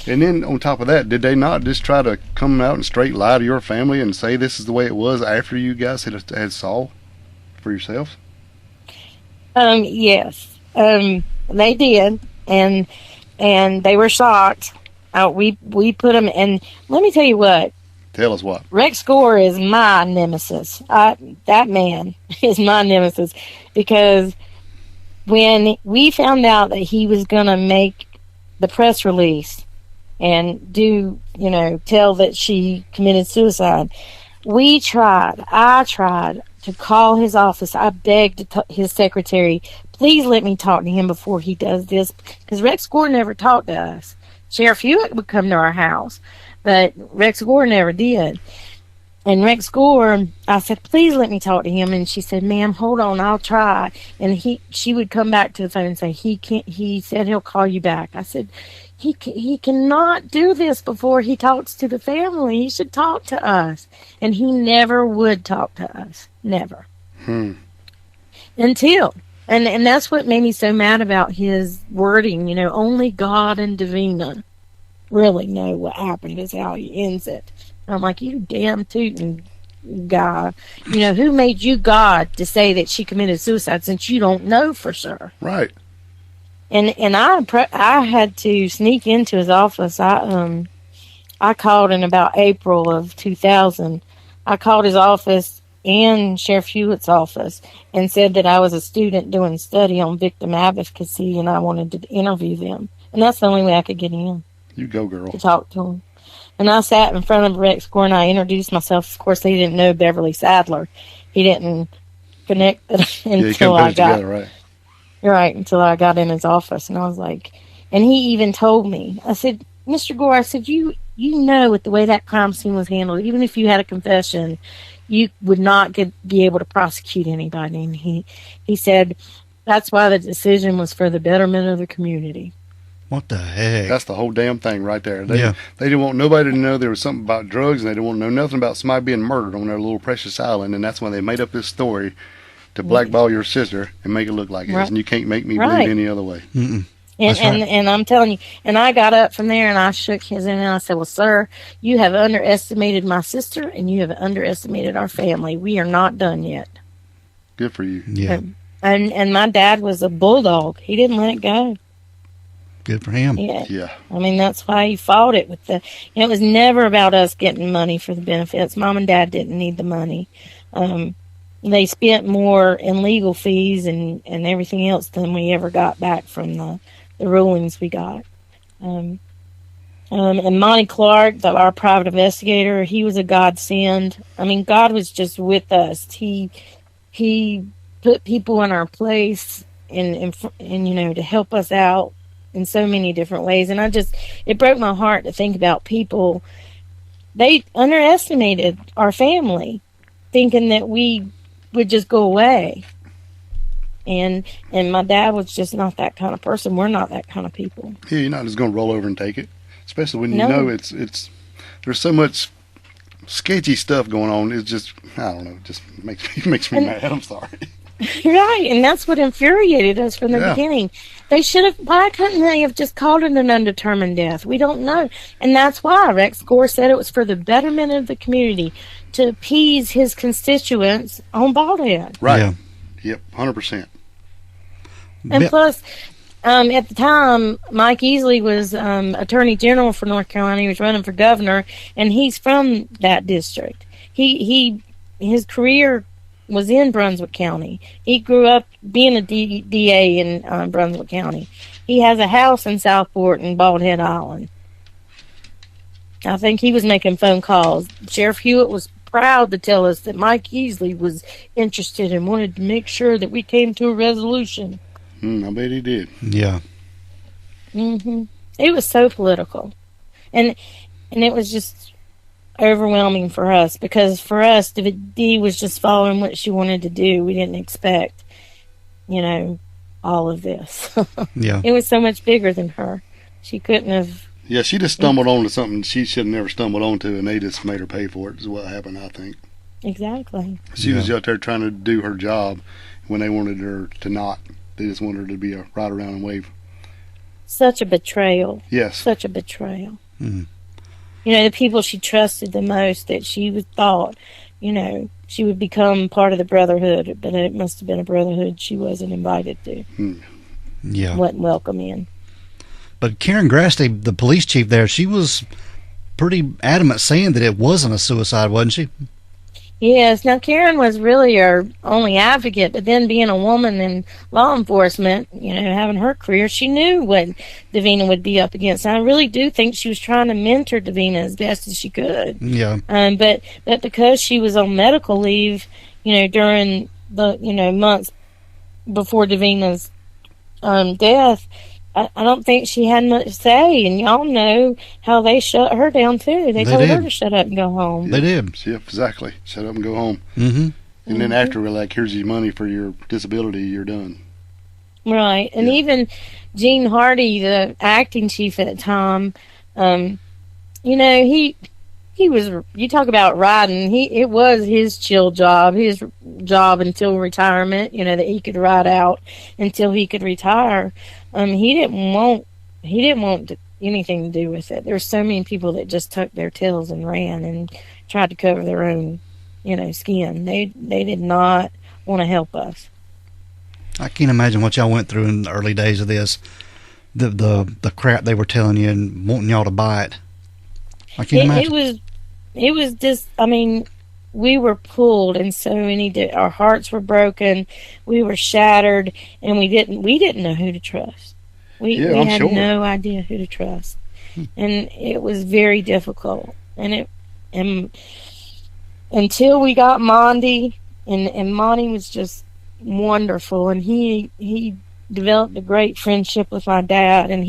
[SPEAKER 2] And then on top of that, did they not just try to come out and straight lie to your family and say this is the way it was after you guys had saw for yourselves?
[SPEAKER 3] Yes. They did, and they were shocked. We put them, and let me tell you what.
[SPEAKER 2] Tell us what.
[SPEAKER 3] Rex Gore is my nemesis. That man is my nemesis, because when we found out that he was going to make the press release and tell that she committed suicide, I tried to call his office. I begged his secretary, please let me talk to him before he does this, because Rex Gore never talked to us. Sheriff Hewitt would come to our house, but Rex Gore never did. And Rex Gore, I said, please let me talk to him. And she said, ma'am, hold on, I'll try. And she would come back to the phone and say, he said he'll call you back. I said, he cannot do this before he talks to the family. He should talk to us. And he never would talk to us. Never. Until. And that's what made me so mad about his wording. Only God and Davina really know what happened, is how he ends it. And I'm like, you damn tootin' guy. Who made you God to say that she committed suicide since you don't know for sure?
[SPEAKER 2] Right.
[SPEAKER 3] And I had to sneak into his office. I called in about April of 2000. I called his office and Sheriff Hewitt's office and said that I was a student doing study on victim advocacy and I wanted to interview them. And that's the only way I could get in.
[SPEAKER 2] You go, girl.
[SPEAKER 3] To talk to him. And I sat in front of Rex Gore and I introduced myself. Of course, he didn't know Beverly Sadler. He didn't connect until I got together, right? Right, until I got in his office. And I was like, and he even told me, I said, Mr. Gore, I said, you with the way that crime scene was handled, even if you had a confession, you would not be able to prosecute anybody. And he said, that's why the decision was for the betterment of the community.
[SPEAKER 1] What the heck?
[SPEAKER 2] That's the whole damn thing right there. They didn't want nobody to know there was something about drugs, and they didn't want to know nothing about somebody being murdered on their little precious island, and that's why they made up this story to blackball your sister and make it look like it is, and you can't make me believe any other way.
[SPEAKER 3] And,
[SPEAKER 1] That's right.
[SPEAKER 3] and I'm telling you, and I got up from there and I shook his hand and I said, well, sir, you have underestimated my sister and you have underestimated our family. We are not done yet.
[SPEAKER 2] Good for you.
[SPEAKER 1] Yeah.
[SPEAKER 3] And my dad was a bulldog. He didn't let it go.
[SPEAKER 1] Good for him.
[SPEAKER 3] Yeah.
[SPEAKER 2] Yeah.
[SPEAKER 3] I mean, that's why he fought it with the, it was never about us getting money for the benefits. Mom and Dad didn't need the money. They spent more in legal fees and everything else than we ever got back from the rulings we got. And Monty Clark, our private investigator, he was a godsend. I mean, God was just with us. He put people in our place and you know, to help us out in so many different ways. And it broke my heart to think about people. They underestimated our family, thinking that we would just go away. And my dad was just not that kind of person. We're not that kind of people.
[SPEAKER 2] Yeah, you're not just going to roll over and take it, especially when you
[SPEAKER 3] No.
[SPEAKER 2] know it's there's so much sketchy stuff going on. It's just, I don't know, it just makes me mad. I'm sorry.
[SPEAKER 3] Right, and that's what infuriated us from the
[SPEAKER 2] Yeah.
[SPEAKER 3] beginning. They should have, why couldn't they have just called it an undetermined death? We don't know. And that's why Rex Gore said it was for the betterment of the community, to appease his constituents on Baldhead.
[SPEAKER 2] Right.
[SPEAKER 1] Yeah.
[SPEAKER 2] Yep. 100%.
[SPEAKER 3] And
[SPEAKER 1] Yeah.
[SPEAKER 3] plus, at the time, Mike Easley was Attorney General for North Carolina. He was running for governor, and he's from that district. His career was in Brunswick County. He grew up being a DA in Brunswick County. He has a house in Southport and Baldhead Island. I think he was making phone calls. Sheriff Hewitt was proud to tell us that Mike Easley was interested and wanted to make sure that we came to a resolution.
[SPEAKER 2] I bet he did.
[SPEAKER 1] Yeah.
[SPEAKER 3] It was so political, and it was just overwhelming for us, because for us, Dee was just following what she wanted to do. We didn't expect, you know, all of this.
[SPEAKER 1] Yeah.
[SPEAKER 3] It was so much bigger than her. She couldn't have.
[SPEAKER 2] Yeah, she just stumbled onto something she should have never stumbled onto, and they just made her pay for it, is what happened, I think.
[SPEAKER 3] Exactly.
[SPEAKER 2] She was out there trying to do her job when they wanted her to not. They just wanted her to be a ride around and wave.
[SPEAKER 3] Such a betrayal.
[SPEAKER 2] Yes.
[SPEAKER 3] Such a betrayal.
[SPEAKER 1] Mhm.
[SPEAKER 3] You know, the people she trusted the most, that she thought, you know, she would become part of the brotherhood, but it must have been a brotherhood she wasn't invited to.
[SPEAKER 1] Yeah.
[SPEAKER 3] Wasn't welcome in.
[SPEAKER 1] But Karen Grasty, the police chief there, she was pretty adamant saying that it wasn't a suicide, wasn't she?
[SPEAKER 3] Yes. Now, Karen was really our only advocate, but then being a woman in law enforcement, you know, having her career, she knew what Davina would be up against. And I really do think she was trying to mentor Davina as best as she could.
[SPEAKER 1] Yeah.
[SPEAKER 3] But because she was on medical leave, you know, during the, you know, months before Davina's death, I don't think she had much to say. And y'all know how they shut her down too. They told her
[SPEAKER 1] did.
[SPEAKER 3] to shut up and go home.
[SPEAKER 1] They did.
[SPEAKER 2] Yep, exactly. Shut up and go home.
[SPEAKER 1] Mm-hmm.
[SPEAKER 2] And then after we're like, here's your money for your disability, you're done.
[SPEAKER 3] Right. And
[SPEAKER 2] Yeah.
[SPEAKER 3] even Gene Hardy, the acting chief at the time, you know, he was, you talk about riding, it was his chill job, his job until retirement, you know, that he could ride out until he could retire. He didn't want anything to do with it. There's so many people that just tucked their tails and ran and tried to cover their own, you know, skin. They did not want to help us.
[SPEAKER 1] I can't imagine what y'all went through in the early days of this. The crap they were telling you and wanting y'all to buy it. I can't imagine.
[SPEAKER 3] It was just, I mean, we were pulled in so many, our hearts were broken, we were shattered, and we didn't know who to trust. We had no idea who to trust. And it was very difficult. And until we got Monty, and Monty was just wonderful, and he developed a great friendship with my dad, and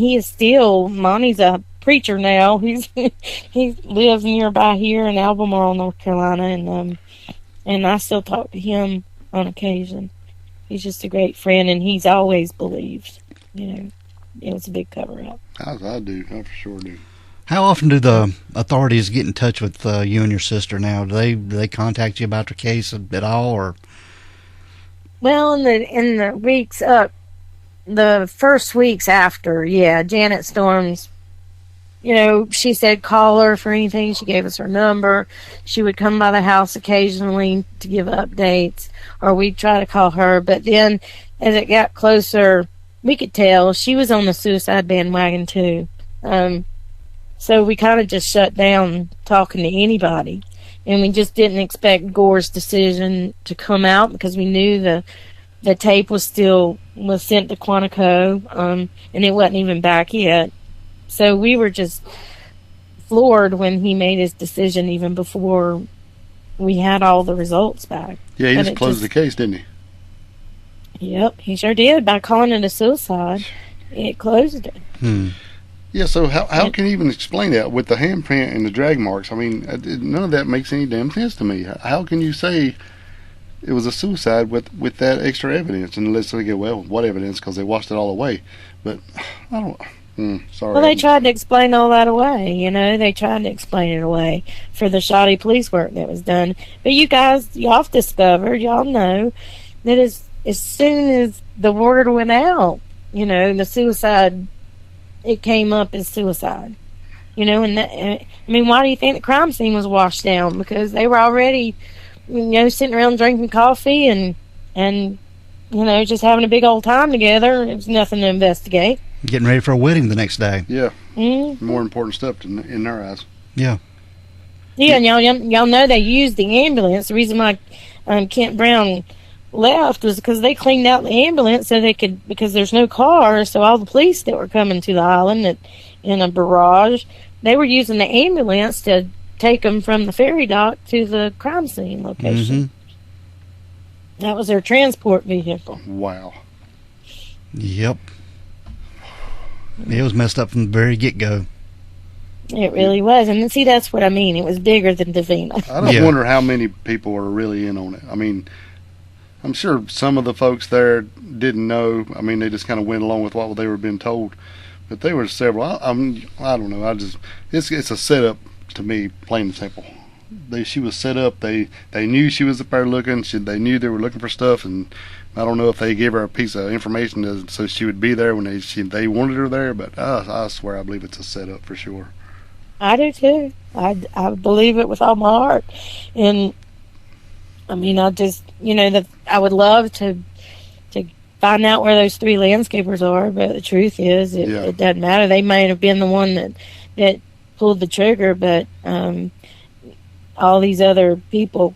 [SPEAKER 3] Monty's a preacher now. He lives nearby here in Albemarle, North Carolina, and I still talk to him on occasion. He's just a great friend, and he's always believed, you know, it was a big cover-up.
[SPEAKER 2] I do. I for sure do.
[SPEAKER 1] How often do the authorities get in touch with you and your sister now? Do they contact you about the case at all, or?
[SPEAKER 3] Well, in the weeks up the first weeks after, yeah, Janet Storms, she said call her for anything. She gave us her number. She would come by the house occasionally to give updates, or we'd try to call her. But then as it got closer, we could tell she was on the suicide bandwagon too. So we kind of just shut down talking to anybody. And we just didn't expect Gore's decision to come out because we knew the tape was sent to Quantico, and it wasn't even back yet. So we were just floored when he made his decision even before we had all the results back.
[SPEAKER 2] Yeah, he just closed the case, didn't he?
[SPEAKER 3] Yep, he sure did. By calling it a suicide, it closed it.
[SPEAKER 2] Yeah, so how can you even explain that with the handprint and the drag marks? I mean, none of that makes any damn sense to me. How can you say it was a suicide with that extra evidence? And let's say, well, what evidence? Because they washed it all away. But I don't. Sorry.
[SPEAKER 3] Well, they tried to explain all that away. They tried to explain it away for the shoddy police work that was done. But y'all discovered, y'all know that as soon as the word went out, the suicide, it came up as suicide. And why do you think the crime scene was washed down? Because they were already, sitting around drinking coffee and just having a big old time together. It was nothing to investigate.
[SPEAKER 1] Getting ready for a wedding the next day.
[SPEAKER 2] Yeah. More important stuff in their eyes.
[SPEAKER 1] Yeah.
[SPEAKER 3] Yeah, and y'all know they used the ambulance. The reason why Kent Brown left was because they cleaned out the ambulance so they could, because there's no car, so all the police that were coming to the island in a barrage, they were using the ambulance to take them from the ferry dock to the crime scene location. That was their transport vehicle.
[SPEAKER 2] Wow.
[SPEAKER 1] Yep. It was messed up from the very get-go.
[SPEAKER 3] It really was. And see, that's what I mean. It was bigger than Davina.
[SPEAKER 2] I don't wonder how many people are really in on it. I mean, I'm sure some of the folks there didn't know. I mean, they just kind of went along with what they were being told. But there were several. I don't know. It's a setup to me, plain and simple. She was set up. They knew she was up there looking. They knew they were looking for stuff, and I don't know if they gave her a piece of information so she would be there when they wanted her there. But I swear, I believe it's a setup for sure.
[SPEAKER 3] I do too. I believe it with all my heart, and I mean, I just that I would love to find out where those three landscapers are. But the truth is, it doesn't matter. They might have been the one that pulled the trigger, but all these other people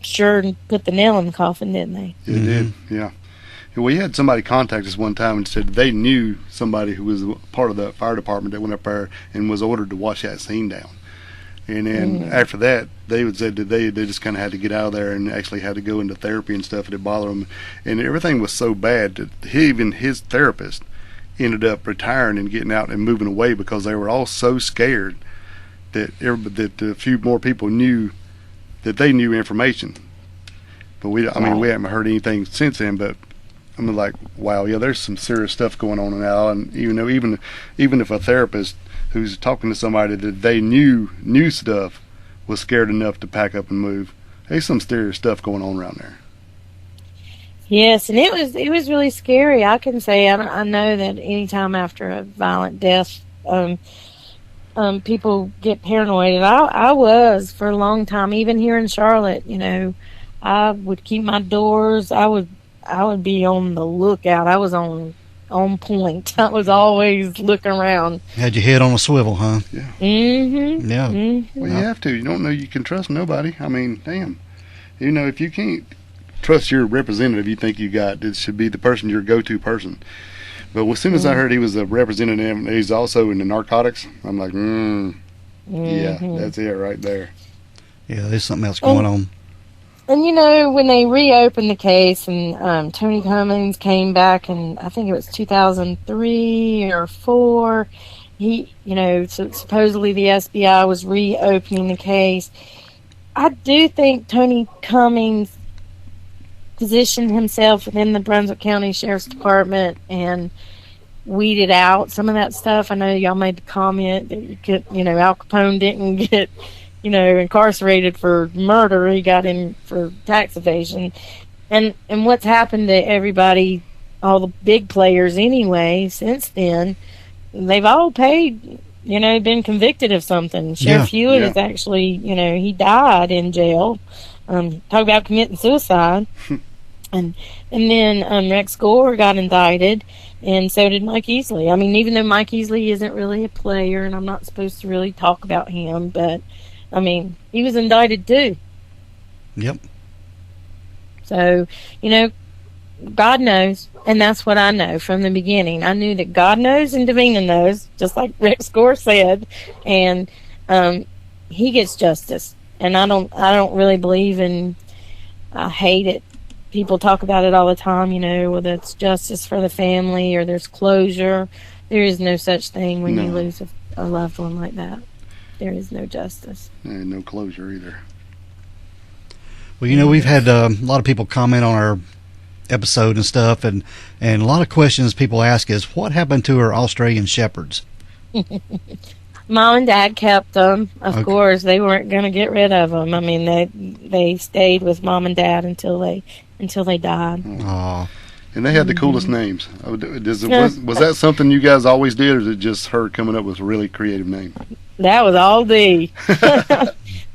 [SPEAKER 3] sure put the nail in the coffin, didn't they?
[SPEAKER 2] It did, yeah. We had somebody contact us one time and said they knew somebody who was part of the fire department that went up there and was ordered to wash that scene down. And then after that, they would say that they just kind of had to get out of there and actually had to go into therapy and stuff, and it bothered them. And everything was so bad that even his therapist ended up retiring and getting out and moving away because they were all so scared that a few more people knew that they knew information. But we haven't heard anything since then. But I'm like, wow, yeah, there's some serious stuff going on now. And even if a therapist who's talking to somebody that they knew stuff was scared enough to pack up and move, there's some serious stuff going on around there.
[SPEAKER 3] Yes, and it was really scary. I can say I know that anytime after a violent death, people get paranoid, and I was for a long time. Even here in Charlotte, I would keep my doors. I would be on the lookout. I was on point. I was always looking around.
[SPEAKER 1] Had your head on a swivel, huh?
[SPEAKER 2] Yeah.
[SPEAKER 3] Mm-hmm.
[SPEAKER 1] Yeah.
[SPEAKER 3] Mm-hmm.
[SPEAKER 2] Well, you have to. You don't know you can trust nobody. I mean, damn. If you can't trust your representative, you think this should be the person, your go-to person. But as soon as I heard he was a representative and he's also in the narcotics, I'm like, yeah, that's it right there.
[SPEAKER 1] Yeah, there's something else going on.
[SPEAKER 3] And when they reopened the case and Tony Cummings came back, and I think it was 2003 or 4, so supposedly the SBI was reopening the case. I do think Tony Cummings positioned himself within the Brunswick County Sheriff's Department and weeded out some of that stuff. I know y'all made the comment that Al Capone didn't get incarcerated for murder. He got in for tax evasion. And what's happened to everybody all the big players anyway since then, they've all paid, been convicted of something. Sheriff Hewitt is actually, he died in jail. Talk about committing suicide. and then Rex Gore got indicted, and so did Mike Easley. I mean, even though Mike Easley isn't really a player, and I'm not supposed to really talk about him, but, I mean, he was indicted too.
[SPEAKER 1] Yep.
[SPEAKER 3] So, God knows, and that's what I know from the beginning. I knew that God knows and Davina knows, just like Rex Gore said, and he gets justice. And I don't really believe in. I hate it. People talk about it all the time, whether it's justice for the family or there's closure. There is no such thing when you lose a loved one like that. There is no justice.
[SPEAKER 2] And no closure either.
[SPEAKER 1] Well, we've had a lot of people comment on our episode and stuff, and a lot of questions people ask is, what happened to our Australian shepherds?
[SPEAKER 3] Mom and Dad kept them. Of course, they weren't going to get rid of them. I mean, they stayed with Mom and Dad until they died.
[SPEAKER 1] Aww.
[SPEAKER 2] And they had the coolest names. Was that something you guys always did, or is it just her coming up with a really creative name?
[SPEAKER 3] That was all Dee.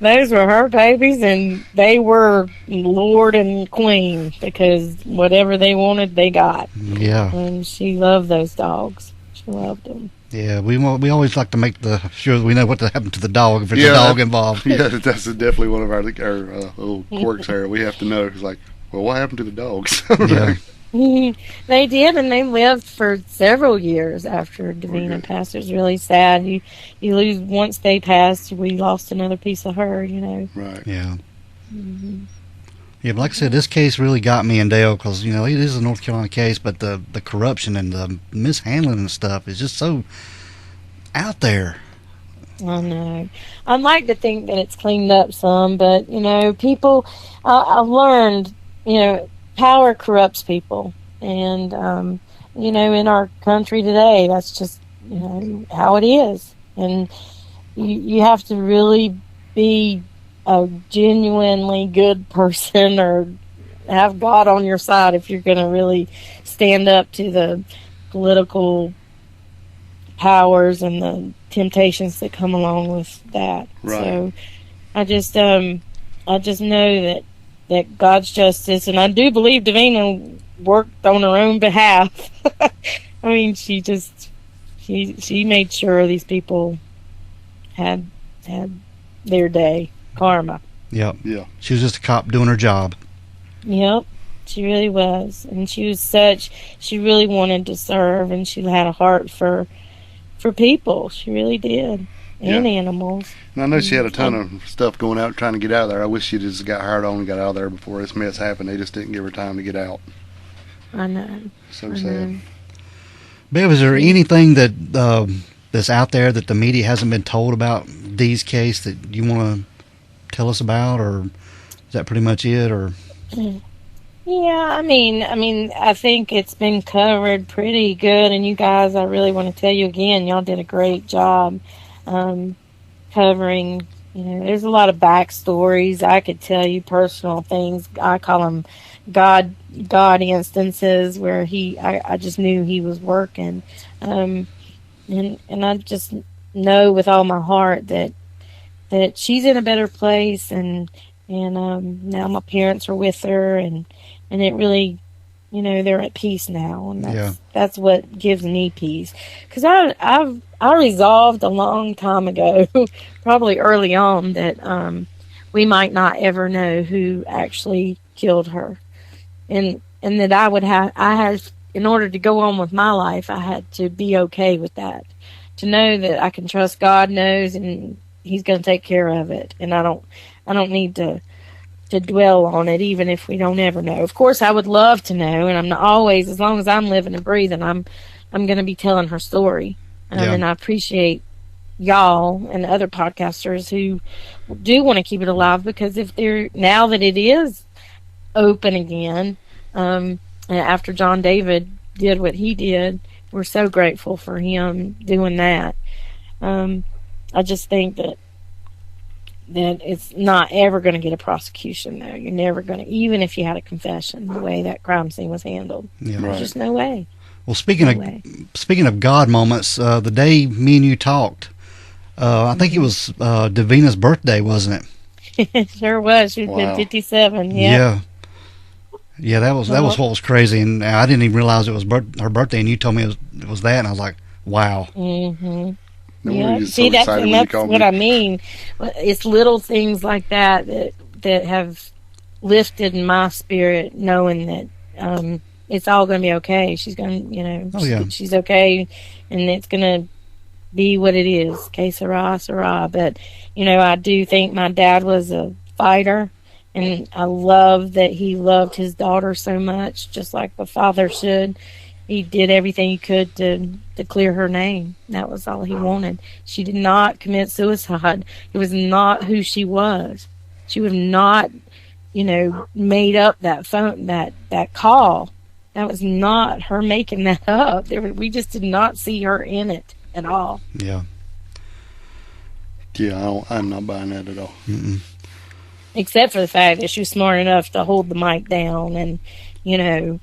[SPEAKER 3] Those were her babies, and they were Lord and Queen, because whatever they wanted, they got.
[SPEAKER 1] Yeah.
[SPEAKER 3] And she loved those dogs. She loved them.
[SPEAKER 1] Yeah, we always like to make sure that we know what happened to the dog if there's a dog involved.
[SPEAKER 2] Yeah, that's definitely one of our little quirks there. We have to know. It's like, well, what happened to the dogs?
[SPEAKER 1] Yeah.
[SPEAKER 3] They did, and they lived for several years after Davina passed. It was really sad. You lose, once they passed, we lost another piece of her,
[SPEAKER 2] Right.
[SPEAKER 1] Yeah. Mm-hmm. Yeah, but like I said, this case really got me and Dale, because, it is a North Carolina case, but the corruption and the mishandling and stuff is just so out there.
[SPEAKER 3] I know. I'd like to think that it's cleaned up some, but, people, I've learned, power corrupts people, and in our country today, that's just how it is, and you have to really be a genuinely good person or have God on your side if you're going to really stand up to the political powers and the temptations that come along with that.
[SPEAKER 2] Right.
[SPEAKER 3] So I just know that God's justice, and I do believe Davina worked on her own behalf. I mean, she made sure these people had their day, karma.
[SPEAKER 1] Yep.
[SPEAKER 2] Yeah.
[SPEAKER 1] She was just a cop doing her job.
[SPEAKER 3] Yep, she really was, and she really wanted to serve, and she had a heart for people. She really did. And animals.
[SPEAKER 2] And I know she had a ton of stuff going out trying to get out of there. I wish she just got hired on and got out of there before this mess happened. They just didn't give her time to get out.
[SPEAKER 3] I know.
[SPEAKER 2] So sad.
[SPEAKER 1] Bev, is there anything that's out there that the media hasn't been told about Dee's case that you want to tell us about, or is that pretty much it? Or
[SPEAKER 3] yeah, I mean, I think it's been covered pretty good, and you guys, I really want to tell you again, y'all did a great job. Covering, there's a lot of backstories. I could tell you personal things. I call them God instances where I just knew he was working. And I just know with all my heart that she's in a better place, and now my parents are with her, and it really, they're at peace now, and that's what gives me peace. Because I resolved a long time ago, probably early on, that we might not ever know who actually killed her, and that I had, in order to go on with my life, I had to be okay with that, to know that I can trust God knows, and He's going to take care of it, and I don't need to dwell on it, even if we don't ever know. Of course, I would love to know, and I'm not always, as long as I'm living and breathing, I'm going to be telling her story. And I appreciate y'all and other podcasters who do want to keep it alive, because now that it is open again, after John David did what he did, we're so grateful for him doing that. I just think that that it's not ever going to get a prosecution. Though you're never going to, even if you had a confession, the way that crime scene was handled.
[SPEAKER 1] Yeah.
[SPEAKER 2] Right.
[SPEAKER 3] There's just no way.
[SPEAKER 1] Well, speaking of God moments, the day me and you talked, I think it was Davina's birthday, wasn't it?
[SPEAKER 3] It sure was. She's been 57. Yeah.
[SPEAKER 1] Yeah, that was what was crazy, and I didn't even realize it was her birthday, and you told me it was that, and I was like, wow.
[SPEAKER 3] Mm-hmm.
[SPEAKER 2] No,
[SPEAKER 3] Yeah.
[SPEAKER 2] that's
[SPEAKER 3] what I mean. It's little things like that have lifted my spirit, knowing that it's all going to be okay. She's going to, she's okay, and it's going to be what it is. Que sera, sera. But, I do think my dad was a fighter, and I love that he loved his daughter so much, just like the father should. He did everything he could to clear her name. That was all he wanted. She did not commit suicide. It was not who she was. She would have not, made up that phone, that call. That was not her making that up. We just did not see her in it at all.
[SPEAKER 1] Yeah.
[SPEAKER 2] Yeah, I'm not buying that at all.
[SPEAKER 1] Mm-mm.
[SPEAKER 3] Except for the fact that she was smart enough to hold the mic down and,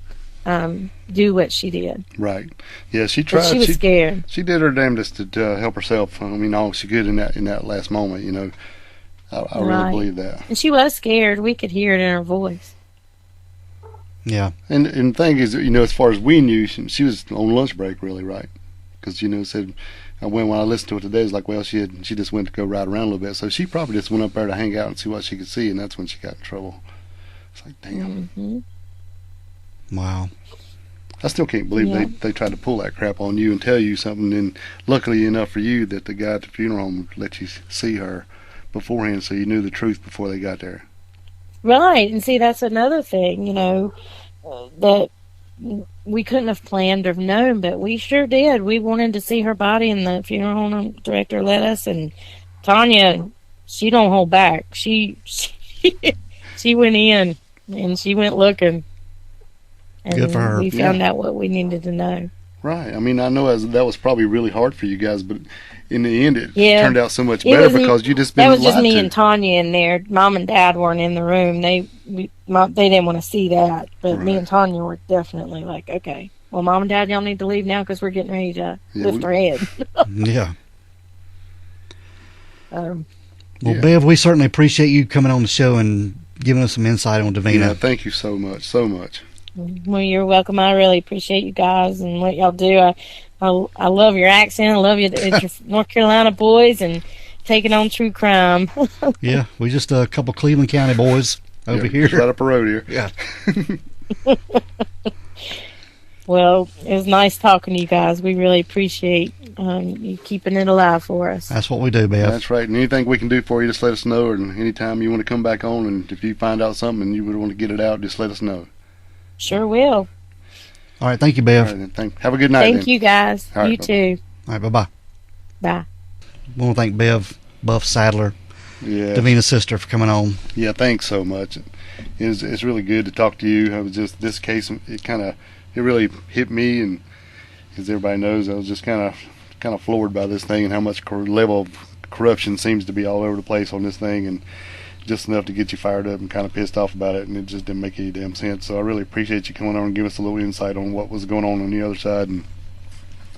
[SPEAKER 3] do what she did.
[SPEAKER 2] Right. Yeah, she tried.
[SPEAKER 3] But she was scared.
[SPEAKER 2] She did her damnedest to help herself. I mean, all she could in that last moment. I really believe that.
[SPEAKER 3] And she was scared. We could hear it in her voice.
[SPEAKER 1] Yeah.
[SPEAKER 2] And the thing is, as far as we knew, she was on lunch break, really, right? Because said when I listened to it today, it's like, well, she just went to go ride around a little bit, so she probably just went up there to hang out and see what she could see, and that's when she got in trouble. It's like, damn.
[SPEAKER 3] Mm-hmm.
[SPEAKER 1] Wow.
[SPEAKER 2] I still can't believe they tried to pull that crap on you and tell you something, and luckily enough for you that the guy at the funeral home let you see her beforehand, so you knew the truth before they got there.
[SPEAKER 3] Right, and see, that's another thing, that we couldn't have planned or known, but we sure did. We wanted to see her body, and the funeral home director let us. And Tanya, she don't hold back. She went in and she went looking, and
[SPEAKER 1] good for her.
[SPEAKER 3] We found out what we needed to know.
[SPEAKER 2] Right. I mean, I know that was probably really hard for you guys, but in the end, it turned out so much better because you just been
[SPEAKER 3] lied to. That was just me
[SPEAKER 2] to.
[SPEAKER 3] and Tanya in there. Mom and Dad weren't in the room. They didn't want to see that, but me and Tanya were definitely like, okay, well, Mom and Dad, y'all need to leave now because we're getting ready to lift her head.
[SPEAKER 1] Yeah.
[SPEAKER 3] Well,
[SPEAKER 1] Bev, we certainly appreciate you coming on the show and giving us some insight on Davina.
[SPEAKER 2] Yeah, thank you so much, so much.
[SPEAKER 3] Well, you're welcome. I really appreciate you guys and what y'all do. I love your accent. I love you. It's your North Carolina boys and taking on true crime.
[SPEAKER 1] Yeah, we just a couple Cleveland County boys over here.
[SPEAKER 2] Right up the road here.
[SPEAKER 1] Yeah.
[SPEAKER 3] Well, it was nice talking to you guys. We really appreciate you keeping it alive for us.
[SPEAKER 1] That's what we do, Bev.
[SPEAKER 2] That's right. And anything we can do for you, just let us know. And anytime you want to come back on, and if you find out something and you would want to get it out, just let us know.
[SPEAKER 3] Sure will.
[SPEAKER 1] All right, thank you, Bev.
[SPEAKER 2] All right, then. Have a good night.
[SPEAKER 3] Thank you, guys.
[SPEAKER 2] All right,
[SPEAKER 3] you too.
[SPEAKER 1] All right, bye-bye.
[SPEAKER 3] Bye.
[SPEAKER 1] I want to thank Bev Buff Sadler, Davina's sister, for coming on.
[SPEAKER 2] Yeah, thanks so much. It's really good to talk to you. I was just, this case, it really hit me, and as everybody knows, I was just kind of floored by this thing and how much level of corruption seems to be all over the place on this thing, and just enough to get you fired up and kind of pissed off about it, and it just didn't make any damn sense. So I really appreciate you coming on and giving us a little insight on what was going on the other side, and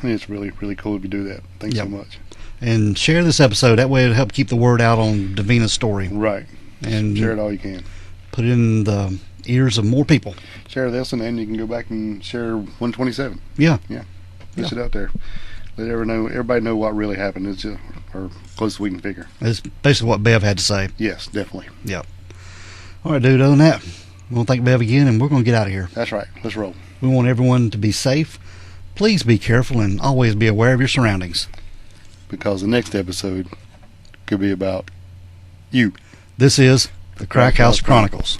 [SPEAKER 2] it's really, really cool if you do that. Thanks so much.
[SPEAKER 1] And share this episode. That way it'll help keep the word out on Davina's story.
[SPEAKER 2] Right.
[SPEAKER 1] And
[SPEAKER 2] share it all you can.
[SPEAKER 1] Put it in the ears of more people.
[SPEAKER 2] Share this, and then you can go back and share 127.
[SPEAKER 1] Yeah.
[SPEAKER 2] Yeah. Push it out there. Let everybody know what really happened. It's just, or close as we can figure.
[SPEAKER 1] That's basically what Bev had to say.
[SPEAKER 2] Yes, definitely.
[SPEAKER 1] Yep. All right, dude. Other than that, we want to thank Bev again, and we're going to get out of here.
[SPEAKER 2] That's right. Let's roll.
[SPEAKER 1] We want everyone to be safe. Please be careful and always be aware of your surroundings.
[SPEAKER 2] Because the next episode could be about you.
[SPEAKER 1] This is the Crack House Chronicles.